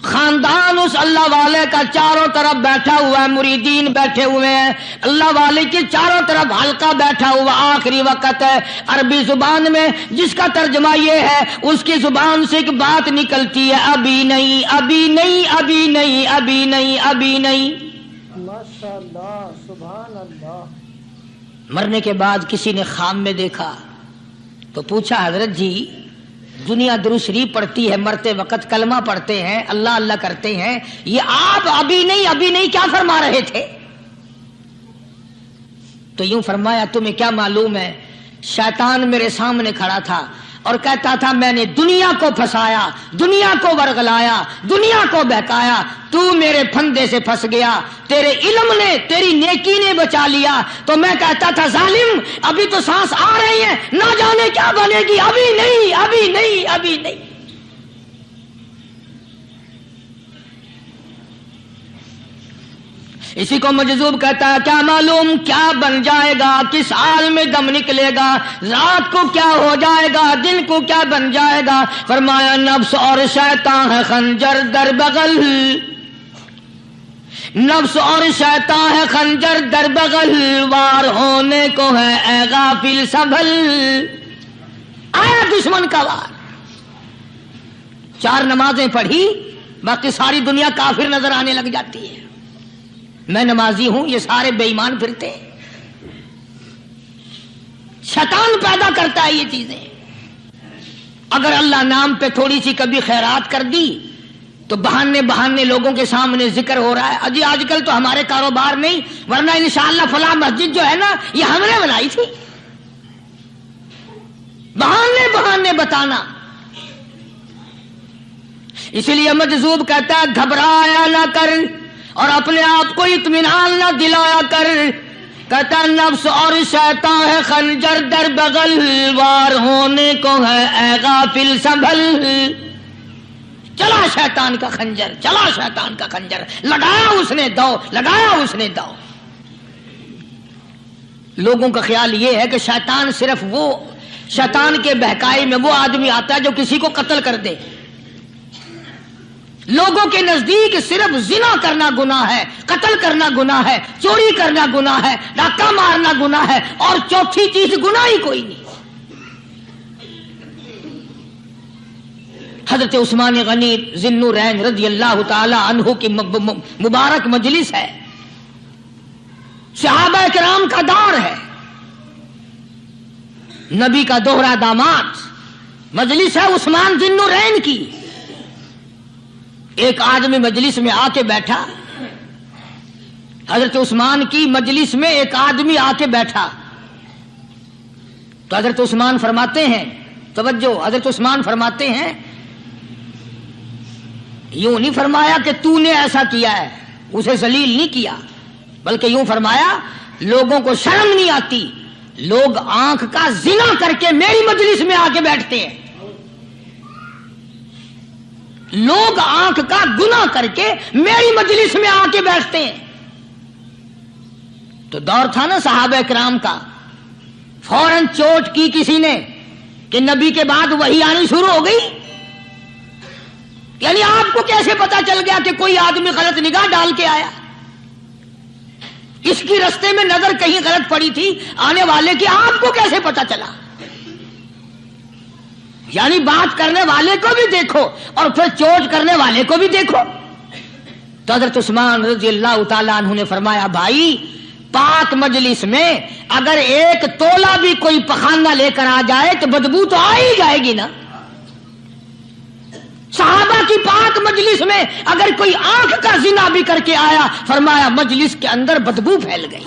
خاندان اس اللہ والے کا چاروں طرف بیٹھا ہوا ہے, مریدین بیٹھے ہوئے ہیں, اللہ والے کے چاروں طرف حلقہ بیٹھا ہوا. آخری وقت ہے. عربی زبان میں جس کا ترجمہ یہ ہے اس کی زبان سے ایک بات نکلتی ہے ابھی نہیں, ابھی نہیں, ابھی نہیں, ابھی نہیں, ابھی نہیں. ماشاءاللہ سبحان اللہ. مرنے کے بعد کسی نے خواب میں دیکھا تو پوچھا حضرت جی دنیا درود شریف پڑھتی ہے, مرتے وقت کلمہ پڑھتے ہیں, اللہ اللہ کرتے ہیں, یہ آپ ابھی نہیں ابھی نہیں کیا فرما رہے تھے؟ تو یوں فرمایا تمہیں کیا معلوم ہے, شیطان میرے سامنے کھڑا تھا اور کہتا تھا میں نے دنیا کو پھنسایا, دنیا کو ورغلایا, دنیا کو بہکایا, تو میرے پھندے سے پھنس گیا, تیرے علم نے تیری نیکی نے بچا لیا. تو میں کہتا تھا ظالم ابھی تو سانس آ رہی ہے, نہ جانے کیا بنے گی, ابھی نہیں, ابھی نہیں, ابھی نہیں. اسی کو مجذوب کہتا ہے کیا معلوم کیا بن جائے گا, کس حال میں دم نکلے گا, رات کو کیا ہو جائے گا, دن کو کیا بن جائے گا. فرمایا نفس اور شیطان ہے خنجر در بغل. نفس اور شیطان ہے خنجر در بغل، وار ہونے کو ہے اے غافل سنبھل. آیا دشمن کا وار. 4 نمازیں پڑھی، باقی ساری دنیا کافر نظر آنے لگ جاتی ہے. میں نمازی ہوں، یہ سارے بے ایمان پھرتے ہیں. شیطان پیدا کرتا ہے یہ چیزیں. اگر اللہ نام پہ تھوڑی سی کبھی خیرات کر دی تو بہانے لوگوں کے سامنے ذکر ہو رہا ہے. اجی آج کل تو ہمارے کاروبار نہیں، ورنہ انشاءاللہ فلاں مسجد جو ہے نا یہ ہم نے بنائی تھی. بہانے بتانا. اسی لیے مجذوب کہتا ہے گھبرایا نہ کر اور اپنے آپ کو اطمینان نہ دلایا کر. کہتا نفس اور شیطان ہے خنجر در بغل، وار ہونے کو ہے اے غافل سنبھل. چلا شیطان کا خنجر، چلا شیطان کا خنجر، لگایا اس نے دو. لوگوں کا خیال یہ ہے کہ شیطان صرف وہ، شیطان کے بہکائی میں وہ آدمی آتا ہے جو کسی کو قتل کر دے. لوگوں کے نزدیک صرف زنا کرنا گناہ ہے، قتل کرنا گناہ ہے، چوری کرنا گناہ ہے، ڈاکہ مارنا گناہ ہے، اور چوتھی چیز گناہ ہی کوئی نہیں. حضرت عثمان غنی ذی النورین رضی اللہ تعالی عنہ کی مبارک مجلس ہے، صحابہ کرام کا دور ہے، نبی کا دوہرا داماد. مجلس ہے عثمان ذی النورین کی. ایک آدمی مجلس میں آ کے بیٹھا، حضرت عثمان کی مجلس میں ایک آدمی آ کے بیٹھا تو حضرت عثمان فرماتے ہیں، توجہ، حضرت عثمان فرماتے ہیں، یوں نہیں فرمایا کہ تو نے ایسا کیا ہے، اسے ذلیل نہیں کیا، بلکہ یوں فرمایا لوگوں کو شرم نہیں آتی، لوگ آنکھ کا زنا کر کے میری مجلس میں آ کے بیٹھتے ہیں، لوگ آنکھ کا گناہ کر کے میری مجلس میں آ کے بیٹھتے ہیں. تو دور تھا نا صحابہ کرام کا. فوراً چوٹ کی کسی نے کہ نبی کے بعد وحی آنی شروع ہو گئی. یعنی آپ کو کیسے پتا چل گیا کہ کوئی آدمی غلط نگاہ ڈال کے آیا؟ اس کی رستے میں نظر کہیں غلط پڑی تھی آنے والے کی، آپ کو کیسے پتا چلا؟ یعنی بات کرنے والے کو بھی دیکھو اور پھر چوٹ کرنے والے کو بھی دیکھو. تو حضرت عثمان رضی اللہ تعالیٰ عنہ نے فرمایا بھائی پاک مجلس میں اگر ایک تولا بھی کوئی پخانہ لے کر آ جائے تو بدبو تو آ ہی جائے گی نا. صحابہ کی پاک مجلس میں اگر کوئی آنکھ کا زنا بھی کر کے آیا، فرمایا مجلس کے اندر بدبو پھیل گئی.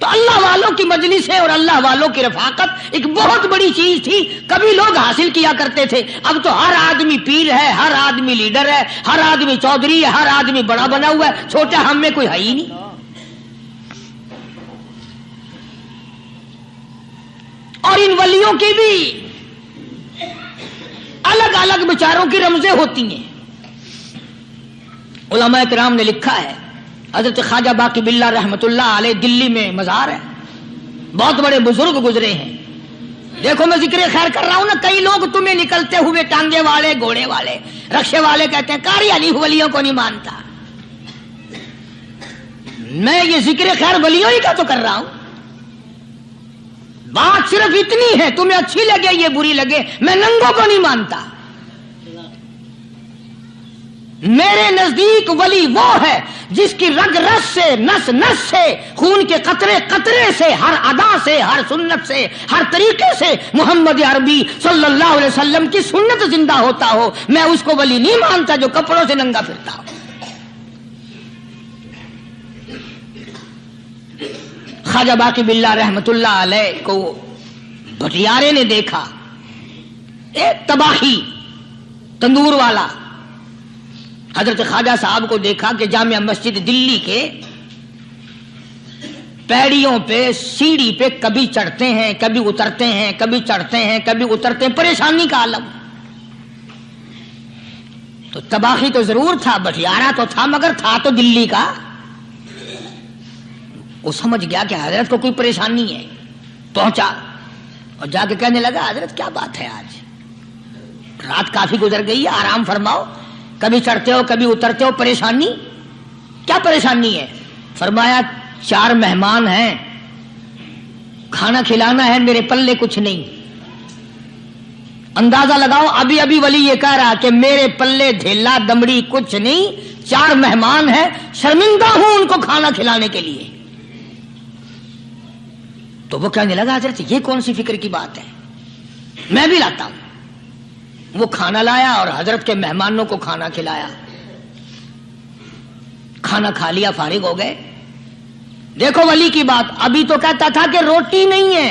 تو اللہ والوں کی مجلسیں اور اللہ والوں کی رفاقت ایک بہت بڑی چیز تھی. کبھی لوگ حاصل کیا کرتے تھے، اب تو ہر آدمی پیر ہے، ہر آدمی لیڈر ہے، ہر آدمی چودھری ہے، ہر آدمی بڑا بنا ہوا ہے، چھوٹا ہم میں کوئی ہے ہی نہیں. اور ان ولیوں کی بھی الگ الگ بیچاروں کی رمزیں ہوتی ہیں. علماء کرام نے لکھا ہے، حضرت خواجہ باقی باللہ رحمت اللہ علیہ دلی میں مزار ہے، بہت بڑے بزرگ گزرے ہیں. دیکھو میں ذکر خیر کر رہا ہوں نا، کئی لوگ تمہیں نکلتے ہوئے ٹانگے والے، گھوڑے والے، رکشے والے کہتے ہیں قادیانی ولیوں کو نہیں مانتا. میں یہ ذکر خیر ولیوں ہی کا تو کر رہا ہوں. بات صرف اتنی ہے، تمہیں اچھی لگے یہ بری لگے، میں ننگوں کو نہیں مانتا. میرے نزدیک ولی وہ ہے جس کی رگ رس سے، نس نس سے، خون کے قطرے قطرے سے، ہر ادا سے، ہر سنت سے، ہر طریقے سے محمد عربی صلی اللہ علیہ وسلم کی سنت زندہ ہوتا ہو. میں اس کو ولی نہیں مانتا جو کپڑوں سے ننگا پھرتا ہو. خواجہ باقی باللہ رحمت اللہ علیہ کو بھٹیارے نے دیکھا، ایک تباہی تندور والا. حضرت خواجہ صاحب کو دیکھا کہ جامع مسجد دلی کے پیڑیوں پہ، سیڑھی پہ کبھی چڑھتے ہیں، کبھی اترتے ہیں، کبھی چڑھتے ہیں، کبھی اترتے ہیں، پریشانی کا عالم. تو تباہی تو ضرور تھا، بٹیارہ تو تھا، مگر تھا تو دلی کا. وہ سمجھ گیا کہ حضرت کو کوئی پریشانی ہے. پہنچا اور جا کے کہنے لگا حضرت کیا بات ہے، آج رات کافی گزر گئی ہے، آرام فرماؤ. کبھی چڑھتے ہو کبھی اترتے ہو، پریشانی کیا پریشانی ہے؟ فرمایا 4 مہمان ہیں، کھانا کھلانا ہے، میرے پلے کچھ نہیں۔ اندازہ لگاؤ، ابھی ابھی ولی یہ کہہ رہا کہ میرے پلے ڈھیلا دمڑی کچھ نہیں، 4 مہمان ہیں، شرمندہ ہوں ان کو کھانا کھلانے کے لیے۔ تو وہ کہنے لگا حضرت یہ کون سی فکر کی بات ہے، میں بھی لاتا ہوں۔ وہ کھانا لایا اور حضرت کے مہمانوں کو کھانا کھلایا، کھانا کھا لیا، فارغ ہو گئے۔ دیکھو ولی کی بات، ابھی تو کہتا تھا کہ روٹی نہیں ہے،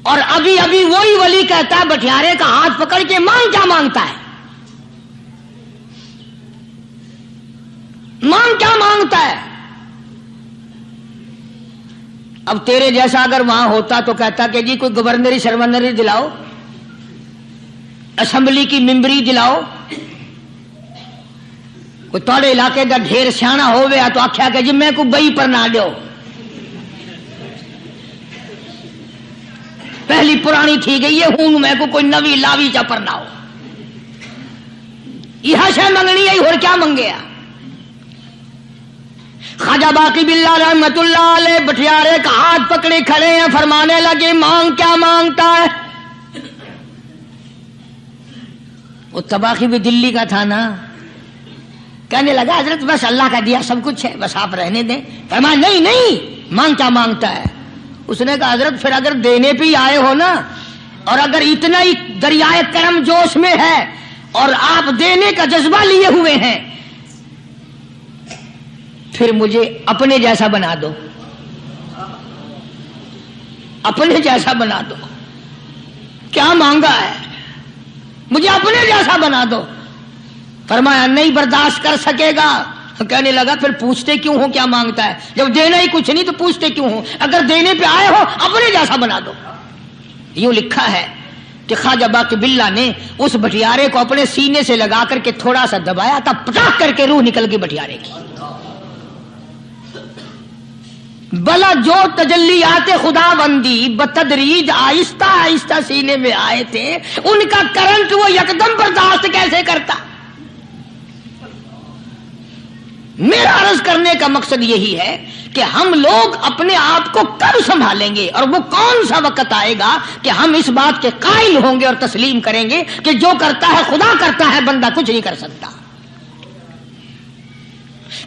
اور ابھی ابھی وہی ولی کہتا ہے بٹیارے کا ہاتھ پکڑ کے مانگ کیا مانگتا ہے، مانگ کیا مانگتا ہے۔ اب تیرے جیسا اگر وہاں ہوتا تو کہتا کہ جی کوئی گورنری شرمنری دلاؤ، اسمبلی کی ممبری دلاؤ، کوئی تھوڑے علاقے کا ڈھیر سیاح ہو گیا تو آخیا کہ جی میں کو بئی پر نہ دو، پہلی پرانی تھی گئی ہے ہوں میں کو کوئی نوی لاوی چا پر نہ ہو، یہ شے منگنی ہے اور کیا منگیا۔ خواجہ باقی باللہ رحمت اللہ علیہ بٹیارے کا ہاتھ پکڑے کھڑے ہیں، فرمانے لگے مانگ کیا مانگتا ہے۔ وہ تباخی بھی دلی کا تھا نا، کہنے لگا حضرت بس اللہ کا دیا سب کچھ ہے، بس آپ رہنے دیں۔ فرمایا نہیں نہیں، مانگ کیا مانگتا ہے۔ اس نے کہا حضرت پھر اگر دینے پہ ہی آئے ہو نا، اور اگر اتنا ہی دریائے کرم جوش میں ہے اور آپ دینے کا جذبہ لیے ہوئے ہیں، پھر مجھے اپنے جیسا بنا دو، اپنے جیسا بنا دو۔ کیا مانگا ہے؟ مجھے اپنے جیسا بنا دو۔ فرمایا نہیں برداشت کر سکے گا۔ کہنے لگا پھر پوچھتے کیوں ہو کیا مانگتا ہے، جب دینا ہی کچھ نہیں تو پوچھتے کیوں ہو، اگر دینے پہ آئے ہو اپنے جیسا بنا دو۔ یوں لکھا ہے کہ خواجہ باقی باللہ نے اس بٹیارے کو اپنے سینے سے لگا کر کے تھوڑا سا دبایا تھا، پٹاخ کر کے روح نکل گئی بٹیارے کی۔ بلا جو تجلیات خدا بندی بتدریج آہستہ آہستہ سینے میں آئے تھے، ان کا کرنٹ وہ یکدم برداشت کیسے کرتا۔ میرا عرض کرنے کا مقصد یہی ہے کہ ہم لوگ اپنے آپ کو کب سنبھالیں گے، اور وہ کون سا وقت آئے گا کہ ہم اس بات کے قائل ہوں گے اور تسلیم کریں گے کہ جو کرتا ہے خدا کرتا ہے، بندہ کچھ نہیں کر سکتا۔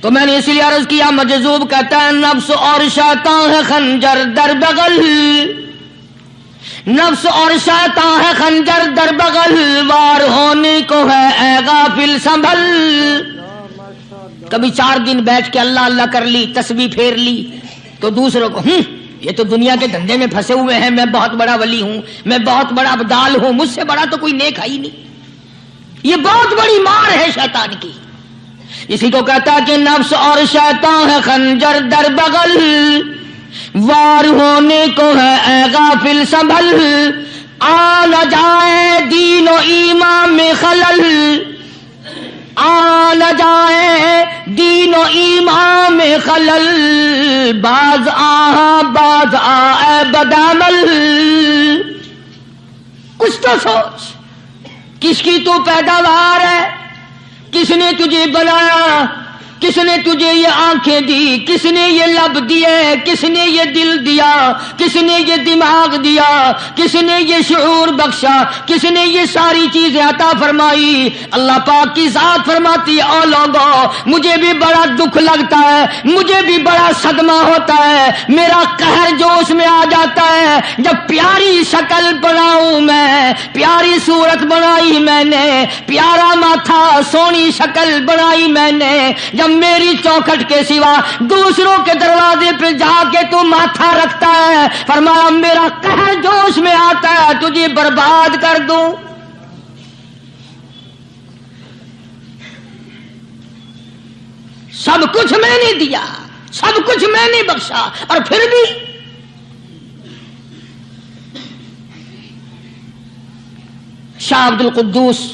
تو میں نے اسی لیے عرض کیا، مجذوب کہتا ہے نفس اور شیطان ہے خنجر در بغل، نفس اور شیطان ہے خنجر در بغل، وار ہونے کو ہے اے غافل سنبھل۔ کبھی 4 دن بیٹھ کے اللہ اللہ کر لی، تسبیح پھیر لی، تو دوسروں کو یہ تو دنیا کے دھندے میں پھنسے ہوئے ہیں، میں بہت بڑا ولی ہوں، میں بہت بڑا ابدال ہوں، مجھ سے بڑا تو کوئی نیک ہے ہی نہیں۔ یہ بہت بڑی مار ہے شیطان کی۔ اسی کو کہتا کہ نفس اور شیطان ہے خنجر در بغل، وار ہونے کو ہے اے غافل سنبھل، آ نہ جائے دین و ایمان میں خلل، آ نہ جائے دین و ایمان میں خلل، باز باز آئے بدعمل۔ کچھ تو سوچ، کس کی تو پیداوار ہے، کس نے تجھے بنایا، کس نے تجھے یہ آنکھیں دی، کس نے یہ لب دیے، کس نے یہ دل دیا، کس نے یہ دماغ دیا، کس نے یہ شعور بخشا، کس نے یہ ساری چیزیں عطا فرمائی۔ اللہ پاک کی ذات فرماتی ہے او لوگوں، مجھے بھی بڑا دکھ لگتا ہے، مجھے بھی بڑا صدمہ ہوتا ہے، میرا قہر جوش میں آ جاتا ہے جب پیاری شکل بناؤں میں، پیاری صورت بنائی میں نے، پیارا ماتھا سونی شکل بنائی میں نے، جب میری چوکھٹ کے سوا دوسروں کے دروازے پہ جا کے تو ماتھا رکھتا ہے، فرمایا میرا قہر جوش میں آتا ہے تجھے برباد کر دوں۔ سب کچھ میں نے دیا، سب کچھ میں نے بخشا، اور پھر بھی شاہ عبد القدوس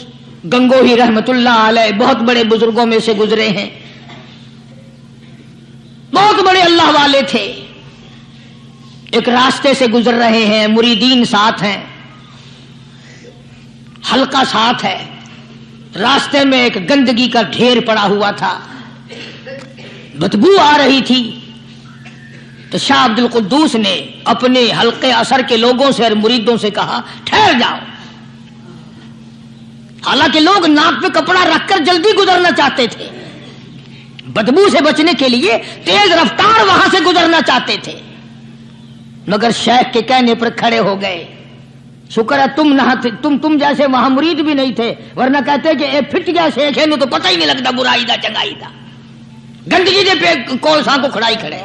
گنگوہی رحمت اللہ علیہ بہت بڑے بزرگوں میں سے گزرے ہیں، بہت بڑے اللہ والے تھے۔ ایک راستے سے گزر رہے ہیں، مریدین ساتھ ہیں، حلقہ ساتھ ہے، راستے میں ایک گندگی کا ڈھیر پڑا ہوا تھا، بدبو آ رہی تھی، تو شاہ عبد القدوس نے اپنے حلقے اثر کے لوگوں سے اور مریدوں سے کہا ٹھہر جاؤ۔ حالانکہ لوگ ناک پہ کپڑا رکھ کر جلدی گزرنا چاہتے تھے، بدبو سے بچنے کے لیے تیز رفتار وہاں سے گزرنا چاہتے تھے، مگر شیخ کے کہنے پر کھڑے ہو گئے۔ شکر ہے تم نہ تھے، تم جیسے وہاں مرید بھی نہیں تھے، ورنہ کہتے کہ اے پھٹ گیا شیخ ہے نو تو پتہ ہی نہیں لگتا برائی دا چنگائی دا، گندگی دے پہ کولساں کو کھڑائی کھڑے۔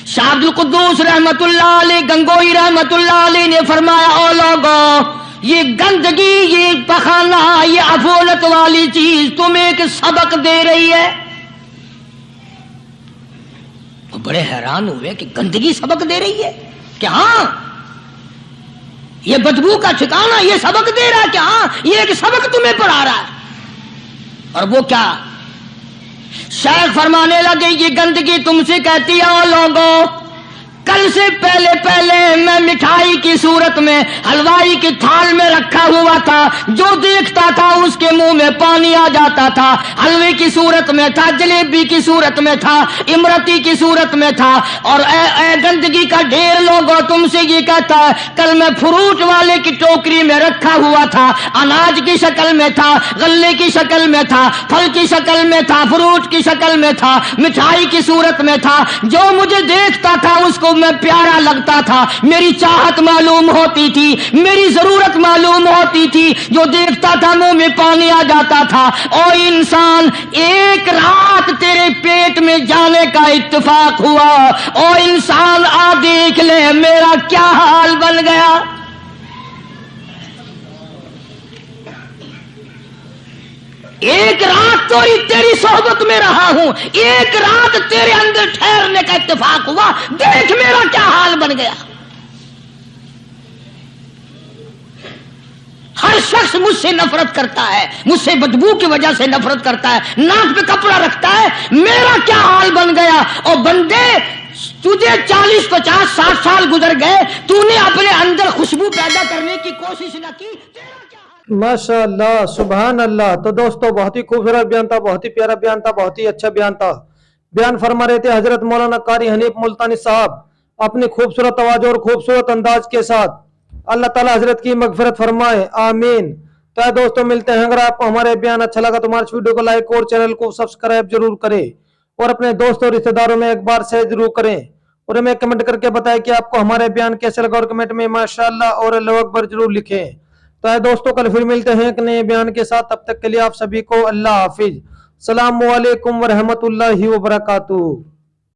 شاہ عبد القدوس رحمت اللہ علیہ گنگوئی رحمت اللہ علیہ نے فرمایا او لوگوں، یہ گندگی، یہ پخانہ، یہ افولت والی چیز تمہیں ایک سبق دے رہی ہے۔ وہ بڑے حیران ہوئے کہ گندگی سبق دے رہی ہے کہ ہاں یہ بدبو کا ٹھکانہ یہ سبق دے رہا ہے کہ ہاں یہ ایک سبق تمہیں پڑھا رہا ہے۔ اور وہ کیا؟ شیخ فرمانے لگے یہ گندگی تم سے کہتی ہے او لوگوں، کل سے پہلے میں مٹھائی کی صورت میں حلوائی کی تھال میں رکھا ہوا تھا، جو دیکھتا تھا اس کے منہ میں پانی آ جاتا تھا، حلوے کی صورت میں تھا، جلیبی کی صورت میں تھا، امرتی کی صورت میں تھا، اور اے گندگی کا ڈھیر لوگوں تم سے یہ کہتا ہے کل میں فروٹ والے کی ٹوکری میں رکھا ہوا تھا، اناج کی شکل میں تھا، غلے کی شکل میں تھا، پھل کی شکل میں تھا، فروٹ کی شکل میں تھا، مٹھائی کی صورت میں تھا، جو مجھے دیکھتا تھا اس کو میں پیارا لگتا تھا، میری چاہت معلوم ہوتی تھی، میری ضرورت معلوم ہوتی تھی، جو دیکھتا تھا منہ میں پانی آ جاتا تھا۔ او انسان، ایک رات تیرے پیٹ میں جانے کا اتفاق ہوا، او انسان آ دیکھ لے میرا کیا حال بن گیا۔ ایک رات تو تیری صحبت میں رہا ہوں، ایک رات تیرے اندر ٹھہرنے کا اتفاق ہوا، دیکھ میرا کیا حال بن گیا۔ ہر شخص مجھ سے نفرت کرتا ہے، مجھ سے بدبو کی وجہ سے نفرت کرتا ہے، ناک پہ کپڑا رکھتا ہے، میرا کیا حال بن گیا۔ اور بندے تجھے 40 50 60 سال گزر گئے، تو نے اپنے اندر خوشبو پیدا کرنے کی کوشش نہ کی، ماشاء اللہ، سبحان اللہ۔ تو دوستو بہت ہی خوبصورت بیان تھا، بہت ہی پیارا بیان تھا، بہت ہی اچھا بیان تھا۔ بیان فرما رہے تھے حضرت مولانا قاری حنیف ملتانی صاحب اپنی خوبصورت توجہ اور خوبصورت انداز کے ساتھ۔ اللہ تعالی حضرت کی مغفرت فرمائے، آمین۔ تو دوستو ملتے ہیں، اگر آپ کو ہمارے بیان اچھا لگا تو ہمارے ویڈیو کو لائک اور چینل کو سبسکرائب ضرور کریں، اور اپنے دوستوں اور رشتہ داروں میں ایک بار شیئر ضرور کریں، اور ہمیں کمنٹ کر کے بتائیں کہ آپ کو ہمارے بیان کیسے لگا، اور کمنٹ میں ماشاءاللہ اور اللہ اکبر ضرور لکھیں۔ تو دوستوں کل پھر ملتے ہیں ایک نئے بیان کے ساتھ، تب تک کے لیے آپ سبھی کو اللہ حافظ۔ السلام علیکم ورحمۃ اللہ وبرکاتہ۔